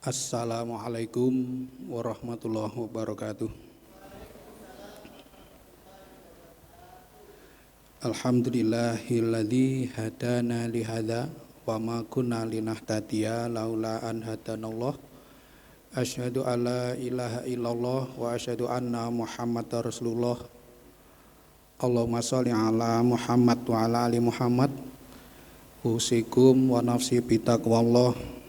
Assalamualaikum warahmatullahi wabarakatuh. Alhamdulillahilladzi hadana lihada wa ma kunna linahtadiya laula an hadanallah. Asyhadu alla ilaha illallah wa asyhadu anna Muhammadar Rasulullah. Allahumma sholli ala Muhammad wa ala ali Muhammad. Usikum wa nafsi bitaqwallah.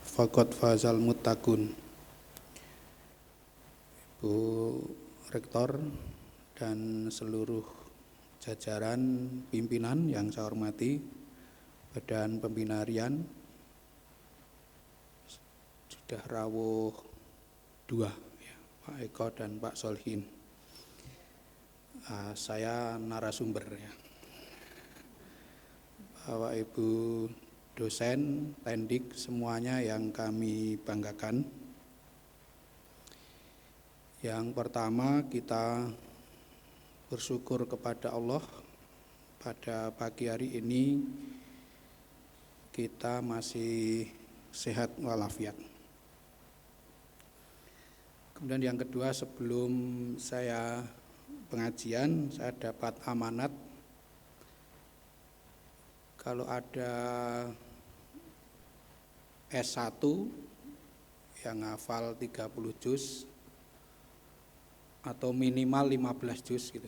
Faqad fazal muttaqun. Ibu Rektor dan seluruh jajaran pimpinan yang saya hormati, Badan Pembina Harian sudah rawuh 2 ya, Pak Eko dan Pak Solhin. Saya narasumber ya. Bapak Ibu dosen, tendik, semuanya yang kami banggakan. Yang pertama, kita bersyukur kepada Allah pada pagi hari ini kita masih sehat walafiat. Kemudian yang kedua, sebelum saya pengajian, saya dapat amanat kalau ada S1 yang hafal 30 juz atau minimal 15 juz gitu.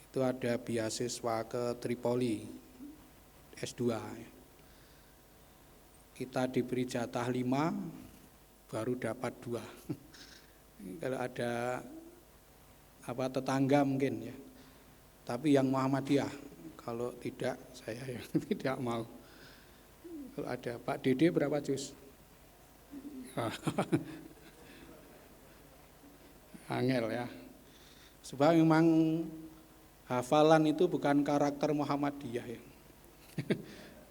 Itu ada beasiswa ke Tripoli S2. Kita diberi jatah 5 baru dapat 2. Kalau ada tetangga mungkin ya. Tapi yang Muhammadiyah, kalau tidak saya yang tidak mau. Kalau ada Pak Dede berapa juz? Angel ya. Sebab memang hafalan itu bukan karakter Muhammadiyah ya.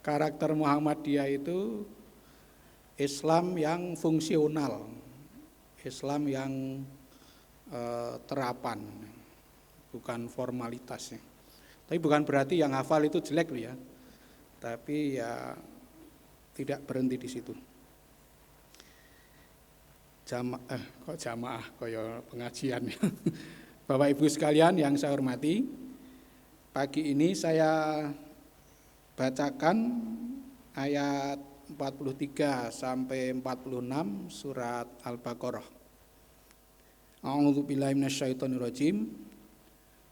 Karakter Muhammadiyah itu Islam yang fungsional, Islam yang terapan, bukan formalitasnya. Tapi bukan berarti yang hafal itu jelek loh ya. Tapi ya tidak berhenti di situ. Jamaah koyo pengajian ya. Bapak Ibu sekalian yang saya hormati, pagi ini saya bacakan ayat 43 sampai 46 surat Al-Baqarah. A'udzubillahi minasyaitonirrajim.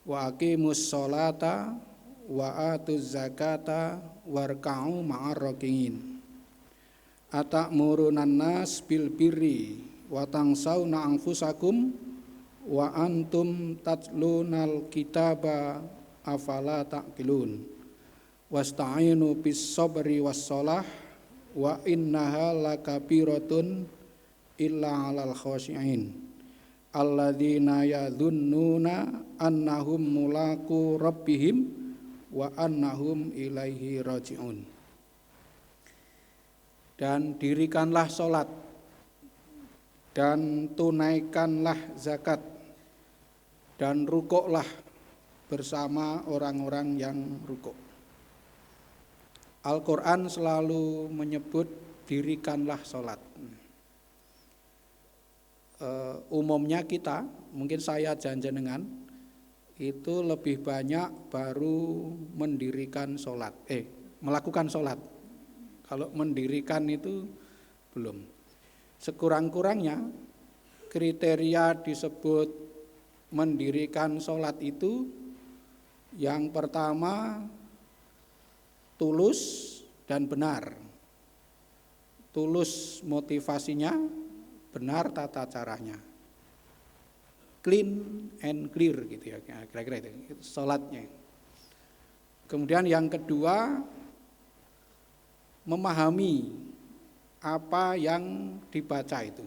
Wa aqimus sholata wa atuz zakata warka'u ma'ar rakiin. Atamuruna nas bil birri wa tangsawna anfusakum wa antum tatlunal kitaba afala taqilun. Wasta'inu bis sabri was shalah wa innaha lakabiratun illa 'alal khashi'in alladzina yadhunnuna annahum mulaqu rabbihim wa annahum ilaihi raji'un. Dan dirikanlah sholat dan tunaikanlah zakat dan rukuklah bersama orang-orang yang rukuk. Al-Quran selalu menyebut dirikanlah sholat. Umumnya kita, mungkin saya janjenengan, itu lebih banyak baru mendirikan sholat, melakukan sholat. Kalau mendirikan itu belum. Sekurang-kurangnya kriteria disebut mendirikan sholat itu yang pertama tulus dan benar. Tulus motivasinya, benar tata caranya. Clean and clear gitu ya, kira-kira itu sholatnya. Kemudian yang kedua, memahami apa yang dibaca itu.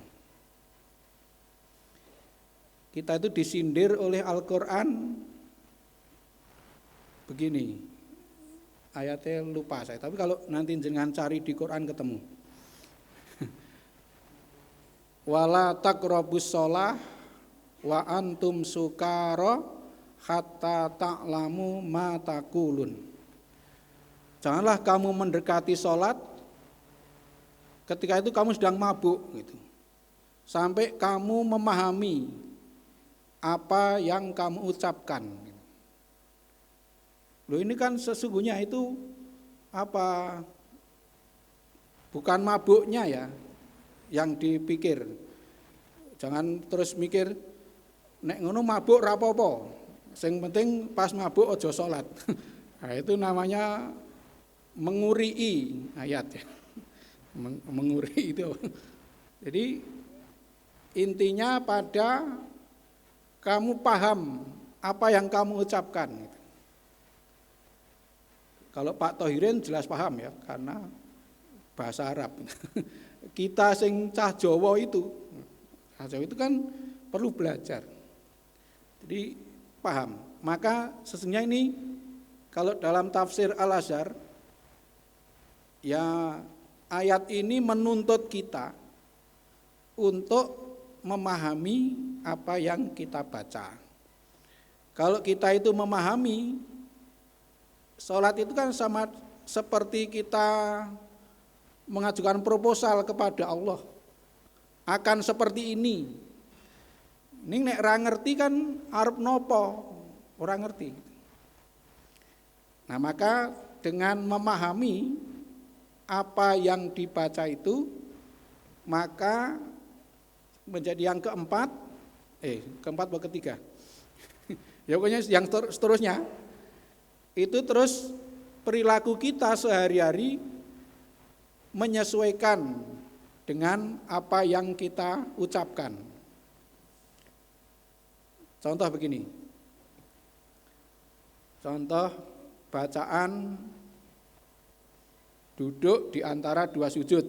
Kita itu disindir oleh Al-Quran begini, ayatnya lupa saya, tapi kalau nanti jangan cari di Quran ketemu. Wala taqrabus shalah wa antum sukara hatta ta'lamu ma taqulun. Janganlah kamu mendekati sholat ketika itu kamu sedang mabuk gitu. Sampai kamu memahami apa yang kamu ucapkan. Loh, ini kan sesungguhnya itu apa? Bukan mabuknya ya yang dipikir. Jangan terus mikir nek ngono mabuk ra apa-apa. Sing penting pas mabuk aja salat. Nah, itu namanya mengurii ayat ya. Mengurii itu. Jadi intinya pada kamu paham apa yang kamu ucapkan. Kalau Pak Thohirin jelas paham ya, karena bahasa Arab. Kita sing cah Jawa itu kan perlu belajar. Jadi paham. Maka sesungguhnya ini kalau dalam tafsir Al-Azhar ya ayat ini menuntut kita untuk memahami apa yang kita baca. Kalau kita itu memahami, sholat itu kan sama seperti kita mengajukan proposal kepada Allah. Akan seperti ini. Ini nek ra ngerti kan arep nopo, ora ngerti. Nah, maka dengan memahami apa yang dibaca itu, maka menjadi yang keempat atau ketiga. Ya pokoknya yang seterusnya itu terus perilaku kita sehari-hari menyesuaikan dengan apa yang kita ucapkan. Contoh begini. Contoh bacaan duduk di antara dua sujud.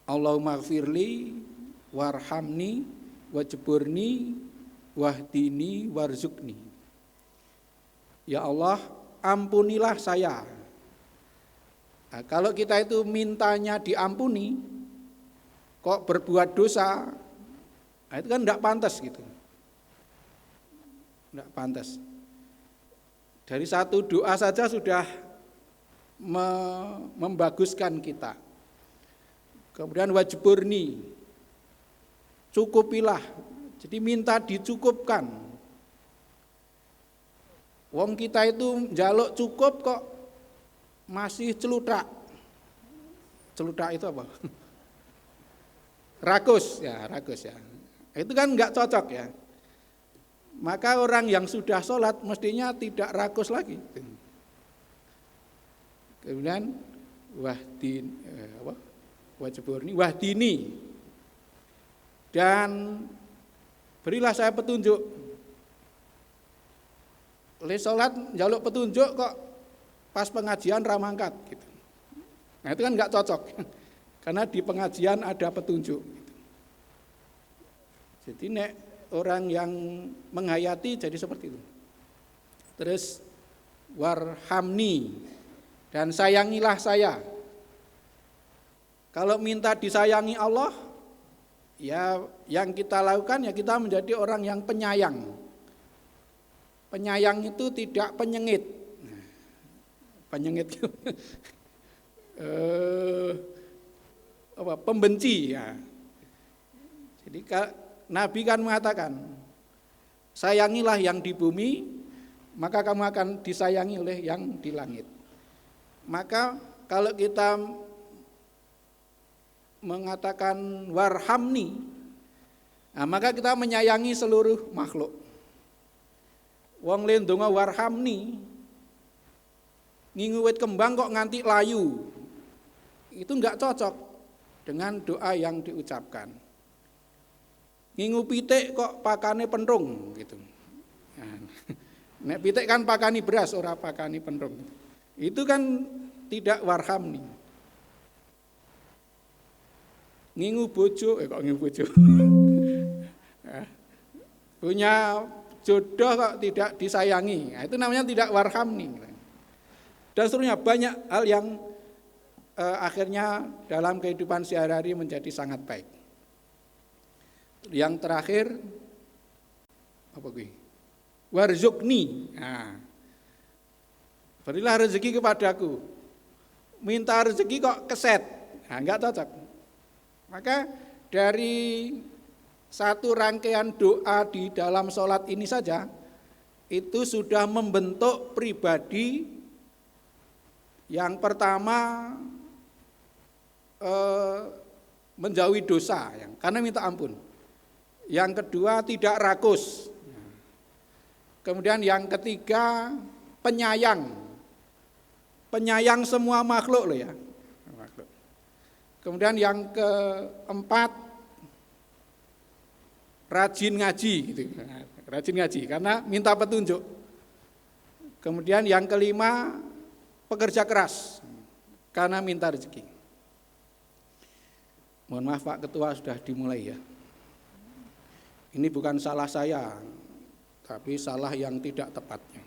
Allahumma gfirli warhamni wajburni wahdini warzukni. Ya Allah, ampunilah saya. Nah, kalau kita itu mintanya diampuni, kok berbuat dosa, nah itu kan tidak pantas gitu. Tidak pantas. Dari satu doa saja sudah membaguskan kita. Kemudian wajburni, cukupilah. Jadi minta dicukupkan. Wong kita itu njaluk cukup kok masih celutak. Celutak itu apa? Rakus ya. Itu kan enggak cocok ya. Maka orang yang sudah sholat mestinya tidak rakus lagi. Kemudian wahdini dan berilah saya petunjuk. Oleh sholat njaluk petunjuk kok pas pengajian ramangkat gitu. Nah itu kan enggak cocok. Karena di pengajian ada petunjuk. Jadi nek orang yang menghayati jadi seperti itu. Terus warhamni, dan sayangilah saya. Kalau minta disayangi Allah, ya yang kita lakukan ya kita menjadi orang yang penyayang. Penyayang itu tidak penyengit. Penyengit itu pembenci ya. Jadi Nabi kan mengatakan, sayangilah yang di bumi, maka kamu akan disayangi oleh yang di langit. Maka kalau kita mengatakan warhamni, nah maka kita menyayangi seluruh makhluk. Wong le ndonga warhamni, ngingu wit kembang kok nganti layu. Itu enggak cocok dengan doa yang diucapkan. Ngingu pitik kok pakane penrung gitu. Nah, nek pitik kan pakani beras ora pakani penrung. Itu kan tidak warhamni. Ngingu bojo kok ngingu bojo. Punya jodoh kok tidak disayangi. Nah, itu namanya tidak warhamni. Dan seterusnya banyak hal yang akhirnya dalam kehidupan sehari-hari menjadi sangat baik. Yang terakhir apa gue? Warzukni. Nah, berilah rezeki kepadaku. minta rezeki kok keset. Nah, enggak cocok. Maka dari satu rangkaian doa di dalam sholat ini saja itu sudah membentuk pribadi yang pertama menjauhi dosa karena minta ampun. Yang kedua tidak rakus. Kemudian yang ketiga penyayang. Penyayang semua makhluk loh ya. Kemudian yang keempat rajin ngaji gitu. Rajin ngaji karena minta petunjuk. Kemudian yang kelima pekerja keras karena minta rezeki. Mohon maaf Pak Ketua sudah dimulai ya. Ini bukan salah saya, tapi salah yang tidak tepatnya.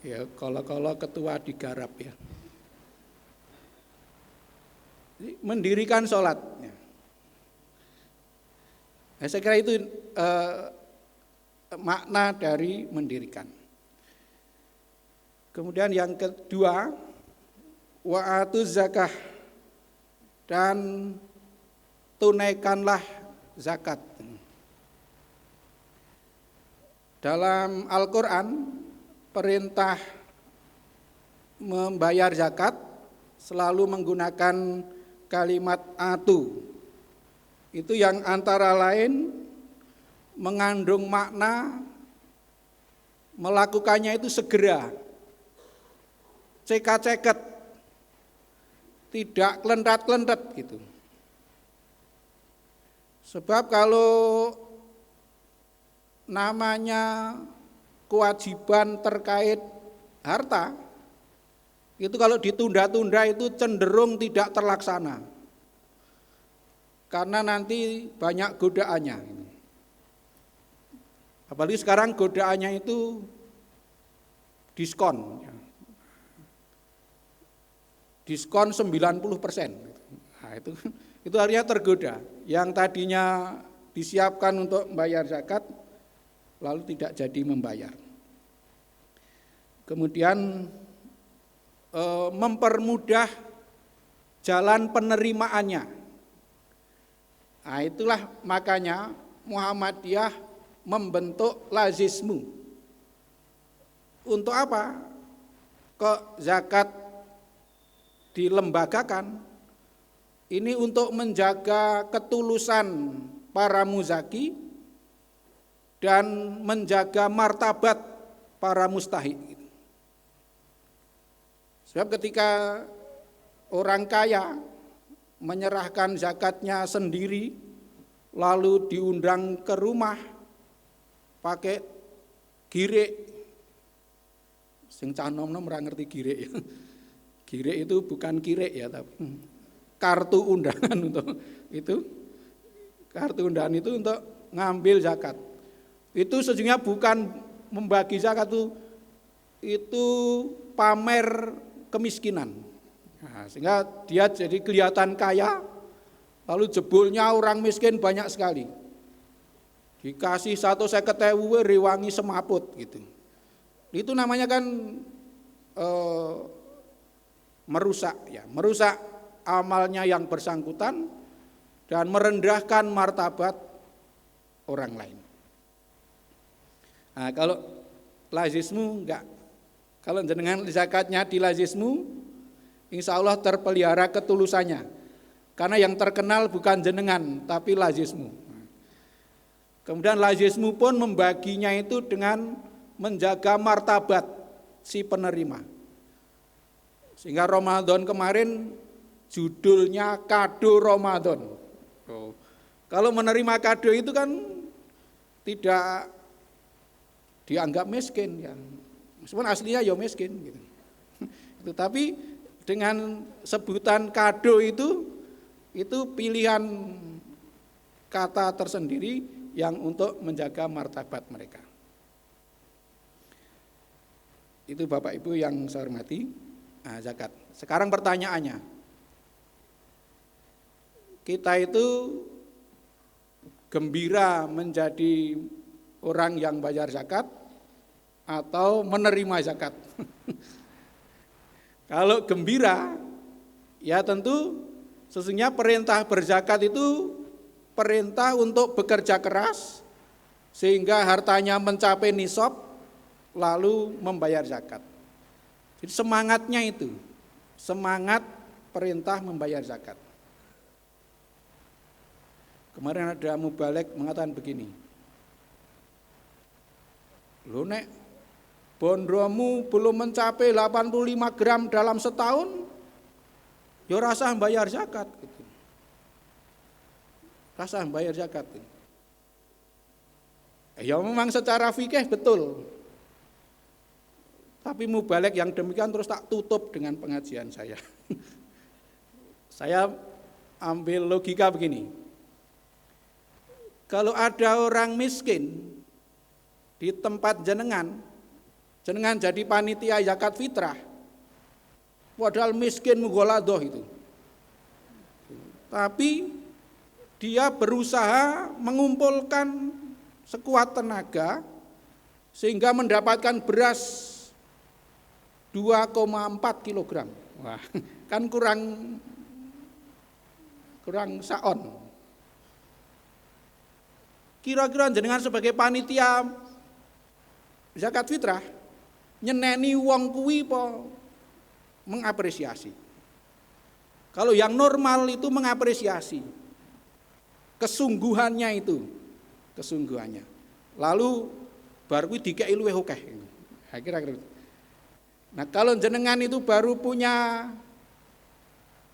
Ya, kalau ketua digarap ya. Mendirikan sholat. Nah, saya kira itu makna dari mendirikan. Kemudian yang kedua, wa'atuz zakah, dan tunaikanlah zakat. Dalam Al-Quran, perintah membayar zakat selalu menggunakan kalimat atu. Itu yang antara lain mengandung makna melakukannya itu segera, ceket-ceket, tidak kelentat-kelentat gitu. Sebab kalau namanya kewajiban terkait harta, itu kalau ditunda-tunda itu cenderung tidak terlaksana. Karena nanti banyak godaannya. Apalagi sekarang godaannya itu diskon. Diskon 90%. Nah, itu artinya tergoda. Yang tadinya disiapkan untuk membayar zakat, lalu tidak jadi membayar. Kemudian mempermudah jalan penerimaannya. Nah, itulah makanya Muhammadiyah membentuk lazismu. Untuk apa? Kok zakat dilembagakan? Ini untuk menjaga ketulusan para muzaki dan menjaga martabat para mustahik. Sebab ketika orang kaya menyerahkan zakatnya sendiri, lalu diundang ke rumah pakai girek, sing cah nom-nom ora ngerti girek ya. Girek itu bukan kirek ya, tapi kartu undangan untuk itu. Kartu undangan itu untuk ngambil zakat. Itu sejujurnya bukan membagi zakat, itu pamer kemiskinan. Nah, sehingga dia jadi kelihatan kaya, lalu jebulnya orang miskin banyak sekali. Dikasih 150.000 rewangi semaput gitu. Itu namanya kan merusak ya, merusak amalnya yang bersangkutan dan merendahkan martabat orang lain. Nah, kalau lazismu enggak. Kalau jenengan zakatnya di lazismu, insya Allah terpelihara ketulusannya. Karena yang terkenal bukan jenengan, tapi lazismu. Kemudian lazismu pun membaginya itu dengan menjaga martabat si penerima. Sehingga Ramadan kemarin judulnya kado Ramadan. Kalau menerima kado itu kan tidak dianggap miskin ya. Meskipun aslinya ya miskin gitu. Tapi dengan sebutan kado itu pilihan kata tersendiri yang untuk menjaga martabat mereka. Itu Bapak Ibu yang saya hormati. Nah, zakat. Sekarang pertanyaannya, kita itu gembira menjadi orang yang bayar zakat atau menerima zakat? Kalau gembira, ya tentu sesungguhnya perintah berzakat itu perintah untuk bekerja keras sehingga hartanya mencapai nisab lalu membayar zakat. Jadi semangatnya itu, semangat perintah membayar zakat. Kemarin ada mubalek mengatakan begini, "Lho nek bondomu belum mencapai 85 gram dalam setahun, ya rasa bayar zakat." Gitu. Rasa bayar zakat. Ya memang secara fikih betul. Tapi mubalek yang demikian terus tak tutup dengan pengajian saya. Saya ambil logika begini. Kalau ada orang miskin di tempat jenengan jadi panitia zakat fitrah, padahal miskin mugoladoh itu. Tapi dia berusaha mengumpulkan sekuat tenaga sehingga mendapatkan beras 2,4 kilogram. Wah, kan kurang saon. Kira-kira jenengan sebagai panitia zakat fitrah nyeneni wong kuwi apa mengapresiasi? Kalau yang normal itu mengapresiasi kesungguhannya itu, kesungguhannya. Lalu baru kuwi dikeki luwih akeh. Kira-kira. Nah, kalau jenengan itu baru punya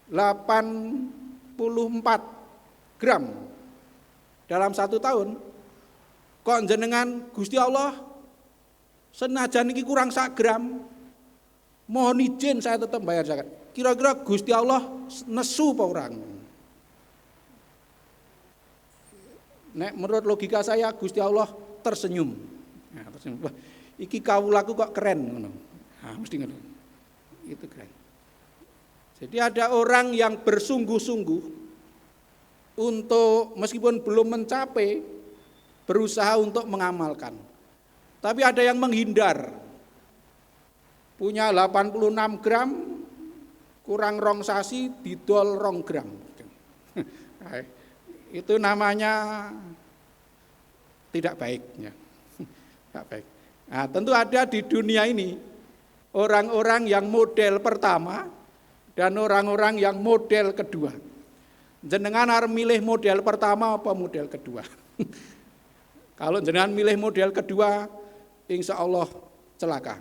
84 gram dalam 1 tahun, kok jenengan Gusti Allah senajan iki kurang 1 gram, mohon izin saya tetap bayar zakat. Kira-kira Gusti Allah nesu apa orang? Nek menurut logika saya Gusti Allah tersenyum. Nah, tersenyum. Wah, iki kawulaku kok keren ngono. Nah, mesti ngono. Itu keren. Jadi ada orang yang bersungguh-sungguh untuk meskipun belum mencapai berusaha untuk mengamalkan. Tapi ada yang menghindar. Punya 86 gram kurang rong sasi didol 2 gram. Itu namanya tidak baik ya. Tidak baik. Nah, tentu ada di dunia ini orang-orang yang model pertama dan orang-orang yang model kedua. Jenengan harus milih model pertama apa model kedua. Kalau jenengan milih model kedua, insya Allah celaka.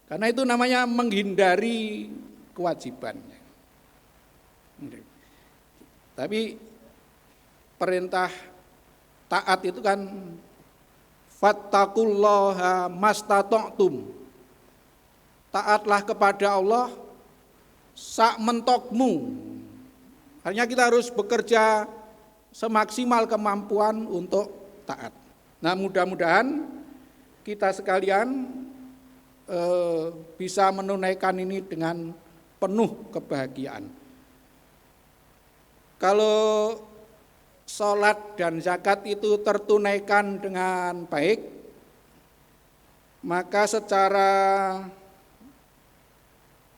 Karena itu namanya menghindari kewajiban. Tapi perintah taat itu kan fattaqullaha mastata'tum. Taatlah kepada Allah sak mentokmu. Artinya kita harus bekerja semaksimal kemampuan untuk taat. Nah, mudah-mudahan kita sekalian bisa menunaikan ini dengan penuh kebahagiaan. Kalau sholat dan zakat itu tertunaikan dengan baik, maka secara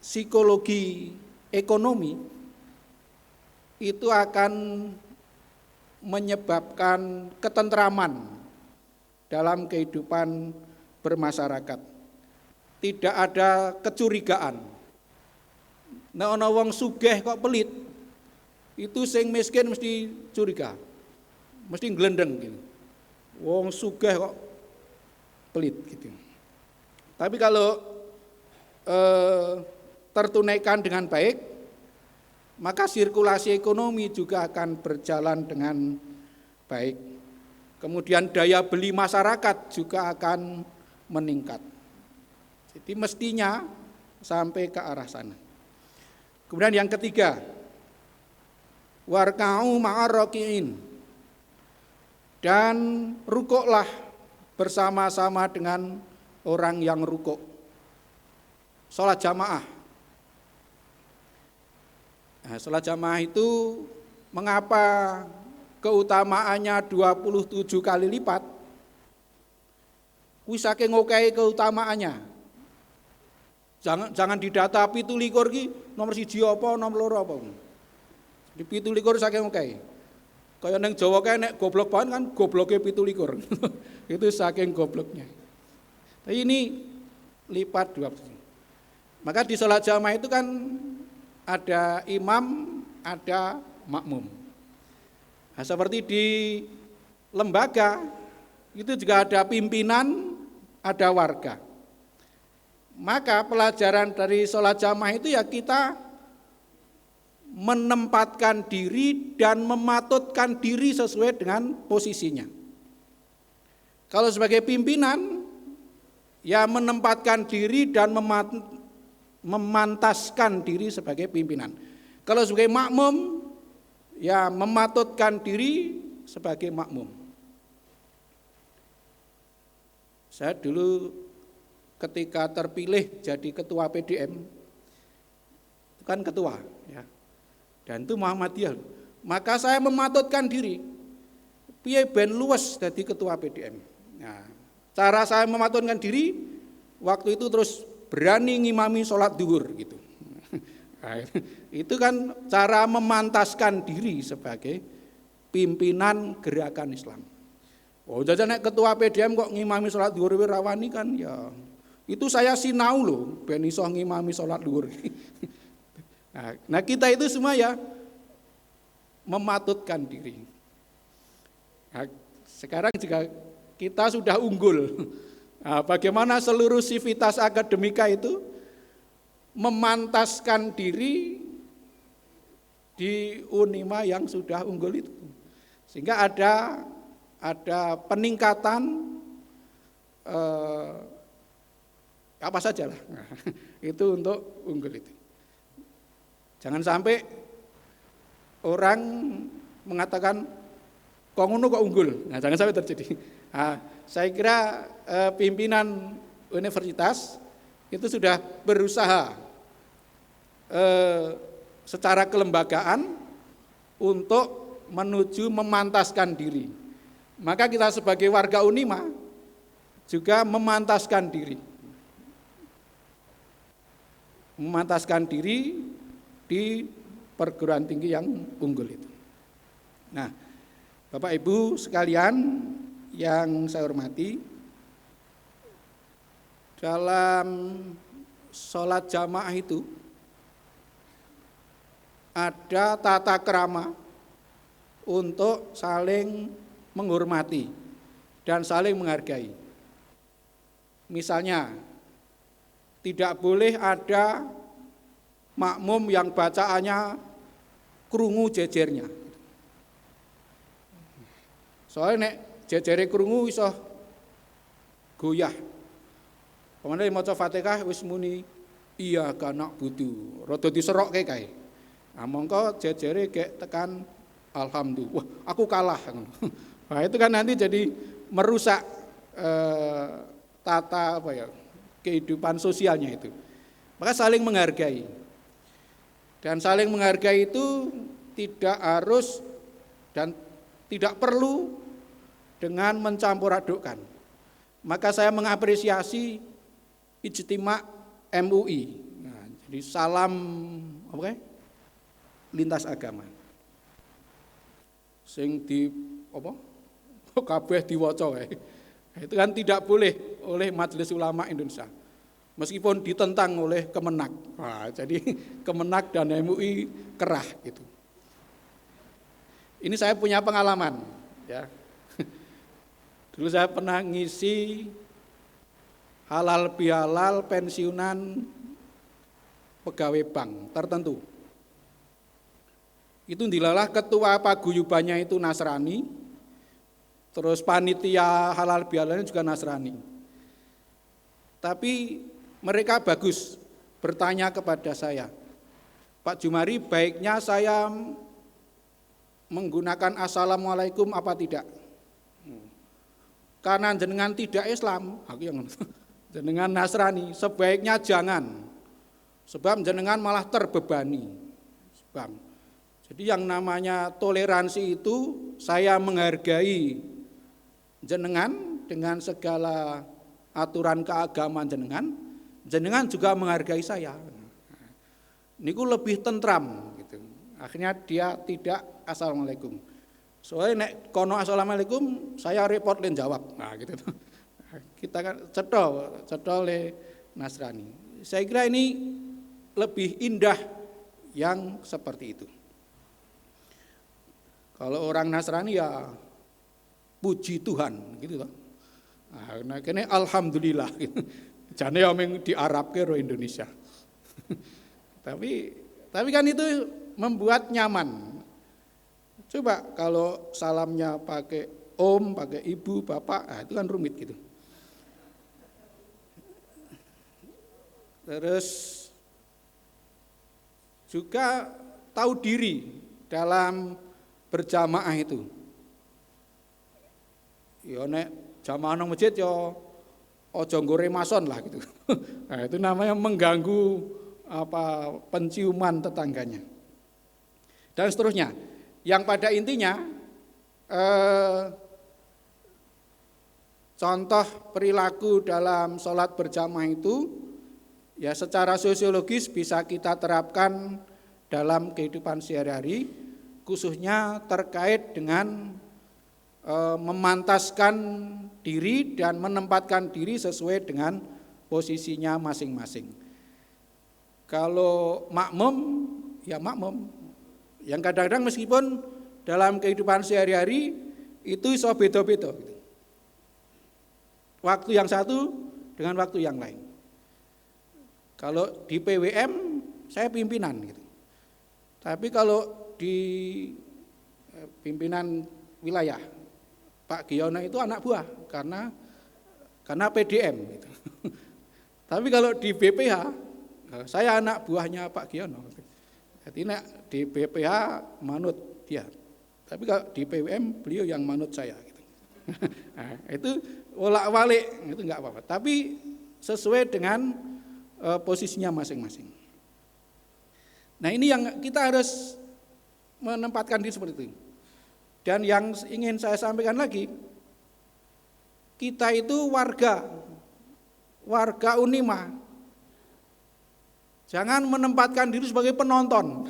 psikologi ekonomi itu akan menyebabkan ketentraman dalam kehidupan bermasyarakat. Tidak ada kecurigaan. Nek ana wong sugih kok pelit, itu sing miskin mesti curiga. Mesti glendeng gitu. Wong sugih kok pelit gitu. Tapi kalau tertunaikan dengan baik, maka sirkulasi ekonomi juga akan berjalan dengan baik. Kemudian daya beli masyarakat juga akan meningkat. Jadi mestinya sampai ke arah sana. Kemudian yang ketiga, warka'u ma'ar raki'in, dan rukuklah bersama-sama dengan orang yang rukuk. Salat jamaah. Nah, salat jamaah itu mengapa keutamaannya 27 kali lipat? Kuwi saking okehe keutamaannya. Jangan didata 17 ki nomor 1 apa, nomor 2 apa. Di 17 saking oke. Kaya ning Jawa kae nek goblok banget kan gobloke 17. Itu saking gobloknya. Tapi ini lipat 2. Maka di sholat jamaah itu kan ada imam, ada makmum. Nah, seperti di lembaga itu juga ada pimpinan, ada warga. Maka pelajaran dari sholat jamaah itu ya kita menempatkan diri dan mematutkan diri sesuai dengan posisinya. Kalau sebagai pimpinan, ya menempatkan diri dan memantaskan diri sebagai pimpinan. Kalau sebagai makmum, ya mematutkan diri sebagai makmum. Saya dulu ketika terpilih jadi ketua PDM, itu kan ketua, ya. Dan itu Muhammadiyah. Maka saya mematutkan diri, piye ben luwes jadi ketua PDM. Nah, cara saya mematutkan diri waktu itu terus berani ngimami sholat duhur gitu. Nah, itu kan cara memantaskan diri sebagai pimpinan gerakan Islam. Oh, jajan nek ketua PDM kok ngimami sholat duhur rawani kan ya. Itu saya sinau loh, ben iso ngimami sholat duhur. Nah, kita itu semua ya mematutkan diri. Nah, sekarang jika kita sudah unggul, nah, bagaimana seluruh sivitas akademika itu memantaskan diri di Unima yang sudah unggul itu, sehingga ada peningkatan apa saja lah, nah, itu untuk unggul itu. Jangan sampai orang mengatakan kok ngono kok unggul. Nah, jangan sampai terjadi. Nah, saya kira pimpinan universitas itu sudah berusaha secara kelembagaan untuk menuju memantaskan diri. Maka kita sebagai warga Unima juga memantaskan diri. Memantaskan diri di perguruan tinggi yang unggul itu. Nah, Bapak Ibu sekalian yang saya hormati, dalam sholat jamaah itu ada tata krama untuk saling menghormati dan saling menghargai. Misalnya, tidak boleh ada makmum yang bacaannya krungu jejernya. Soalnya nek jejere krungu iso goyah. Pemane maca Fatihah wis muni iya kana budu, rada diserokke kae. Nah, mongko jejere gek tekan alhamdulillah. Wah, aku kalah. Nah, itu kan nanti jadi merusak tata kehidupan sosialnya itu. Maka saling menghargai. Dan saling menghargai itu tidak harus dan tidak perlu dengan mencampur adukkan. Maka saya mengapresiasi ijtima MUI. Nah, jadi salam lintas agama. Sing di kabeh diwaca kae. Itu kan tidak boleh oleh Majelis Ulama Indonesia. Meskipun ditentang oleh Kemenak. Nah, jadi Kemenak dan MUI kerah gitu. Ini saya punya pengalaman, ya. Dulu saya pernah ngisi halal bihalal pensiunan pegawai bank tertentu. Itu dilalah ketua paguyubannya itu Nasrani, terus panitia halal bihalalnya juga Nasrani. Tapi mereka bagus bertanya kepada saya, Pak Jumari, baiknya saya menggunakan assalamualaikum apa tidak? Karena jenengan tidak Islam, aku yang jenengan Nasrani, sebaiknya jangan. Sebab jenengan malah terbebani. Bang. Jadi yang namanya toleransi itu saya menghargai jenengan dengan segala aturan keagamaan jenengan, jenengan juga menghargai saya. Niku lebih tentram gitu. Akhirnya dia tidak assalamualaikum. Soalnya nek kono assalamualaikum saya repot len jawab. Nah gitu. Kita kan cetha le Nasrani. Saya kira ini lebih indah yang seperti itu. Kalau orang Nasrani ya puji Tuhan gitu toh. Nah, kene alhamdulillah gitu. Jane yang di Arab ke Indonesia. tapi kan itu membuat nyaman. Coba kalau salamnya pakai om, pakai ibu, bapak, itu kan rumit gitu. Terus juga tahu diri dalam berjamaah itu. Ya nek jamaah nang masjid ya aja nggore mason lah gitu. Nah, itu namanya mengganggu penciuman tetangganya. Dan seterusnya. Yang pada intinya contoh perilaku dalam sholat berjamaah itu ya secara sosiologis bisa kita terapkan dalam kehidupan sehari-hari, khususnya terkait dengan memantaskan diri dan menempatkan diri sesuai dengan posisinya masing-masing. Kalau makmum, ya makmum. Yang kadang-kadang meskipun dalam kehidupan sehari-hari itu iso beda-beda gitu. Waktu yang satu dengan waktu yang lain. Kalau di PWM saya pimpinan gitu. Tapi kalau di pimpinan wilayah Pak Giono itu anak buah karena PDM gitu. Tapi kalau di BPH saya anak buahnya Pak Giono. Jadi di BPH manut dia. Tapi kalau di PWM beliau yang manut saya gitu. Nah, itu wolak-walik itu enggak apa-apa. Tapi sesuai dengan posisinya masing-masing. Nah, ini yang kita harus menempatkan diri seperti itu. Dan yang ingin saya sampaikan lagi, kita itu warga Unima. Jangan menempatkan diri sebagai penonton.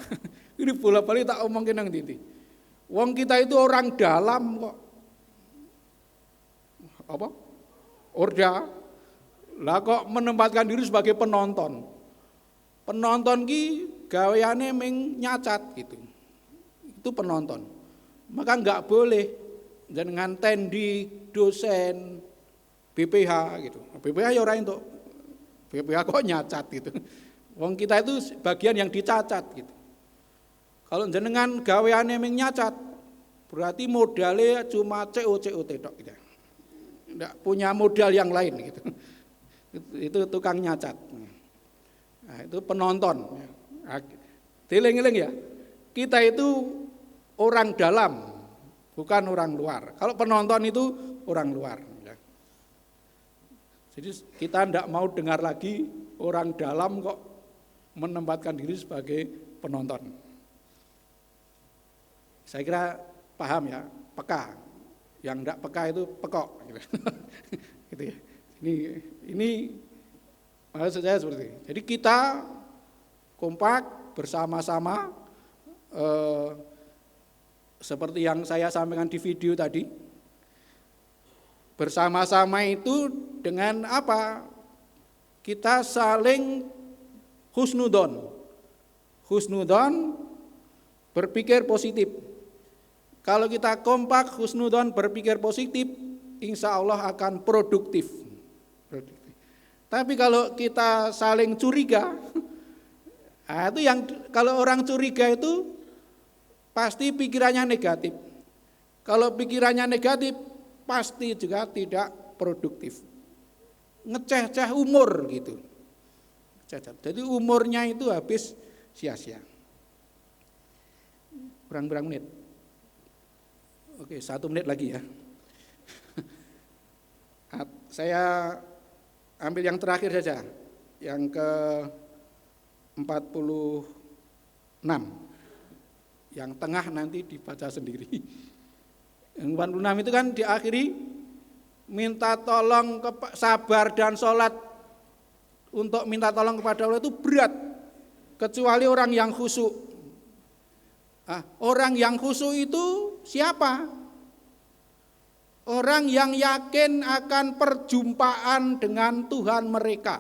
Ini bolak-balik tak omongin nang ndi. Wong kita itu orang dalam kok. Apa? Orda. Lah kok menempatkan diri sebagai penonton. Penonton ki gaweane ming nyacat gitu. Itu penonton. Maka enggak boleh jenengan tendi dosen BPH gitu. BPH ya ora entuk. BPH kok nyacat gitu. Wong kita itu bagian yang dicacat gitu. Kalau jenengan gaweane ming nyacat, berarti modalnya cuma COCOT tok gitu. Enggak punya modal yang lain gitu. Itu tukang nyacat. Nah, itu penonton. Dieling-eling ya. Kita itu orang dalam, bukan orang luar. Kalau penonton itu orang luar. Jadi kita tidak mau dengar lagi orang dalam kok menempatkan diri sebagai penonton. Saya kira paham ya, peka. Yang tidak peka itu pekok. Gitu ya. Ini maksud saya seperti ini. Jadi kita kompak bersama-sama seperti yang saya sampaikan di video tadi. Bersama-sama itu dengan apa? Kita saling husnudon. Husnudon berpikir positif. Kalau kita kompak husnudon berpikir positif, insya Allah akan produktif. Tapi kalau kita saling curiga, nah itu yang kalau orang curiga itu pasti pikirannya negatif. Kalau pikirannya negatif, pasti juga tidak produktif. Ngeceh-ceh umur gitu. Jadi umurnya itu habis sia-sia. Berang-berang menit. Oke, 1 menit lagi ya. Saya ambil yang terakhir saja, yang ke 46. Yang tengah nanti dibaca sendiri. Yang 46 itu kan diakhiri minta tolong sabar dan sholat untuk minta tolong kepada Allah itu berat, kecuali orang yang khusyuk. Orang yang khusyuk itu siapa? Orang yang yakin akan perjumpaan dengan Tuhan mereka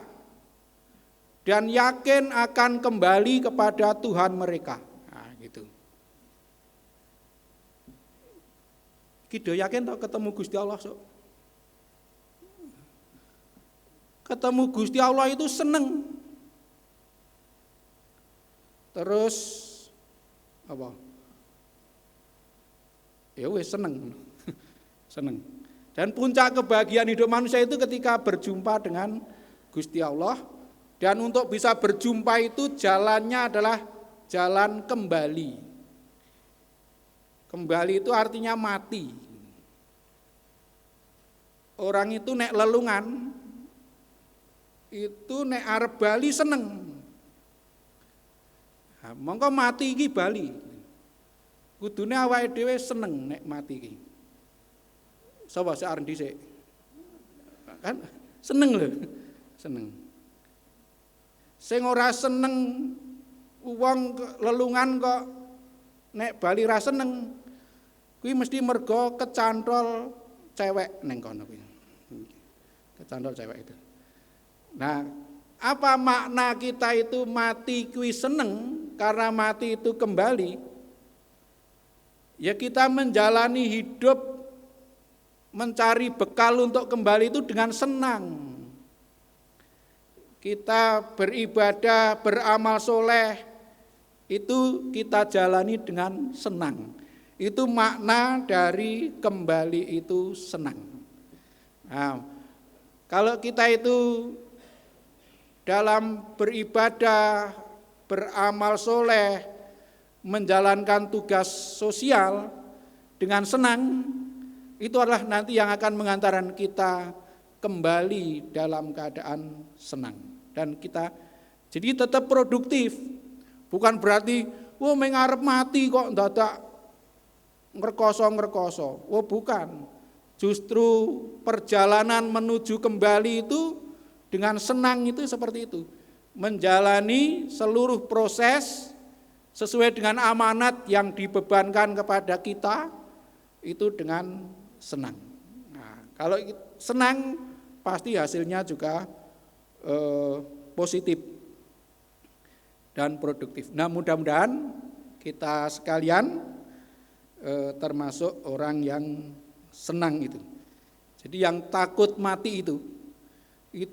dan yakin akan kembali kepada Tuhan mereka. Gitu. Kita yakin toh ketemu Gusti Allah, so. Ketemu Gusti Allah itu seneng. Terus apa? Ya wes seneng. Seneng. Dan puncak kebahagiaan hidup manusia itu ketika berjumpa dengan Gusti Allah. Dan untuk bisa berjumpa itu jalannya adalah jalan kembali. Kembali itu artinya mati. Orang itu nek lelungan, itu nek arep bali seneng. Mongko mati iki bali. Kudune awake dhewe seneng nek mati iki. Sapa sing arep dhisik? Kan seneng lho, seneng. Sing ora seneng wong lelungan kok nek bali ra seneng, kuwi mesti mergo kecantol cewek ning kono kuwi. Kecantol cewek itu. Nah, apa makna kita itu mati kuwi seneng karena mati itu kembali? Ya kita menjalani hidup mencari bekal untuk kembali itu dengan senang. Kita beribadah, beramal soleh, itu kita jalani dengan senang. Itu makna dari kembali itu senang. Nah, kalau kita itu dalam beribadah, beramal soleh, menjalankan tugas sosial dengan senang, itu adalah nanti yang akan mengantarkan kita kembali dalam keadaan senang. Dan kita jadi tetap produktif. Bukan berarti, mengarep mati kok dadak ngrekoso. Bukan. Justru perjalanan menuju kembali itu dengan senang itu seperti itu. Menjalani seluruh proses sesuai dengan amanat yang dibebankan kepada kita itu dengan senang. Nah, kalau senang pasti hasilnya juga positif dan produktif. Nah, mudah-mudahan kita sekalian termasuk orang yang senang itu. Jadi yang takut mati itu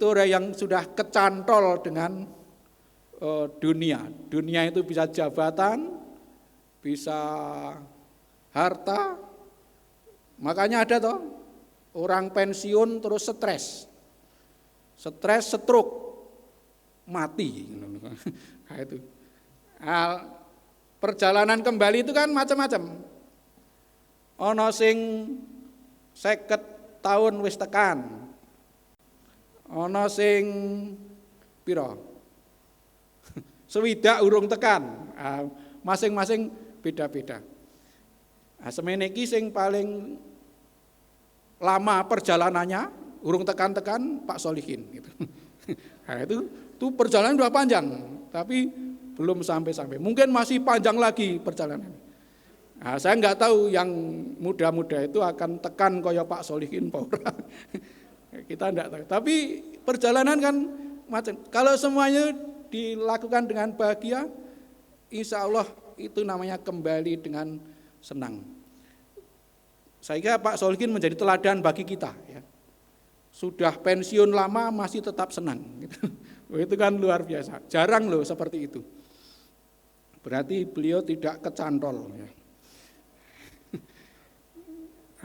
orang yang sudah kecantol dengan dunia. Dunia itu bisa jabatan, bisa harta. Makanya ada toh orang pensiun terus stres, stroke, mati. Nah, itu. Perjalanan kembali itu kan macam-macam. Ono sing 50 tahun wis tekan. Ono sing pira? Swidak urung tekan. Masing-masing beda-beda. Semene iki sing paling lama perjalanannya urung tekan-tekan Pak Solihin gitu. Nah, itu perjalanan udah panjang, tapi belum sampai-sampai. Mungkin masih panjang lagi perjalanan. Nah, saya nggak tahu yang muda-muda itu akan tekan kaya Pak Solihin apa ora. Kita enggak tahu. Tapi perjalanan kan macam. Kalau semuanya dilakukan dengan bahagia, insya Allah itu namanya kembali dengan senang. Saya kira Pak Solihin menjadi teladan bagi kita. Ya. Sudah pensiun lama masih tetap senang. Gitu. Itu kan luar biasa. Jarang loh seperti itu. Berarti beliau tidak kecantol. Ya.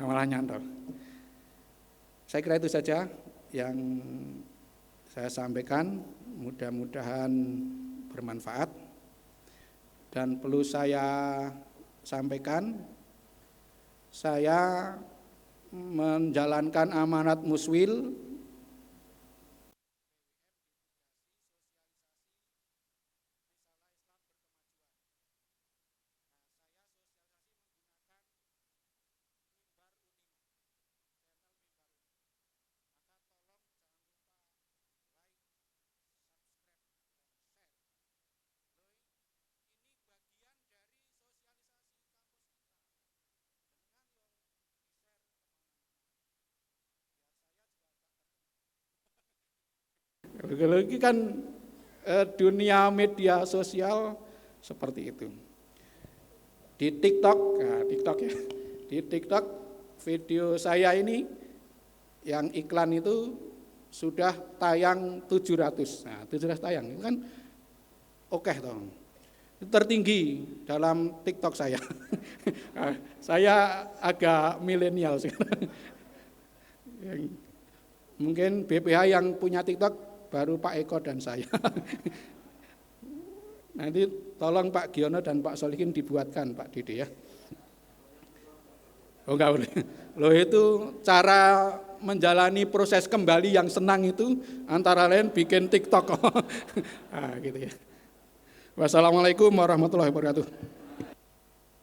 Malah nyantol. Saya kira itu saja yang saya sampaikan, mudah-mudahan bermanfaat. Dan perlu saya sampaikan, saya menjalankan amanat Muswil Kalau ini kan dunia media sosial seperti itu. Di TikTok, TikTok ya. Di TikTok video saya ini yang iklan itu sudah tayang 700. Nah, 700 tayang itu kan oke toh. Itu tertinggi dalam TikTok saya. Saya agak milenial sekarang. Mungkin BPH yang punya TikTok baru Pak Eko dan saya. Nanti tolong Pak Giono dan Pak Solihin dibuatkan Pak Dede ya. Oh enggak boleh. Loh itu cara menjalani proses kembali yang senang itu antara lain bikin TikTok. Nah, gitu ya. Wassalamualaikum warahmatullahi wabarakatuh.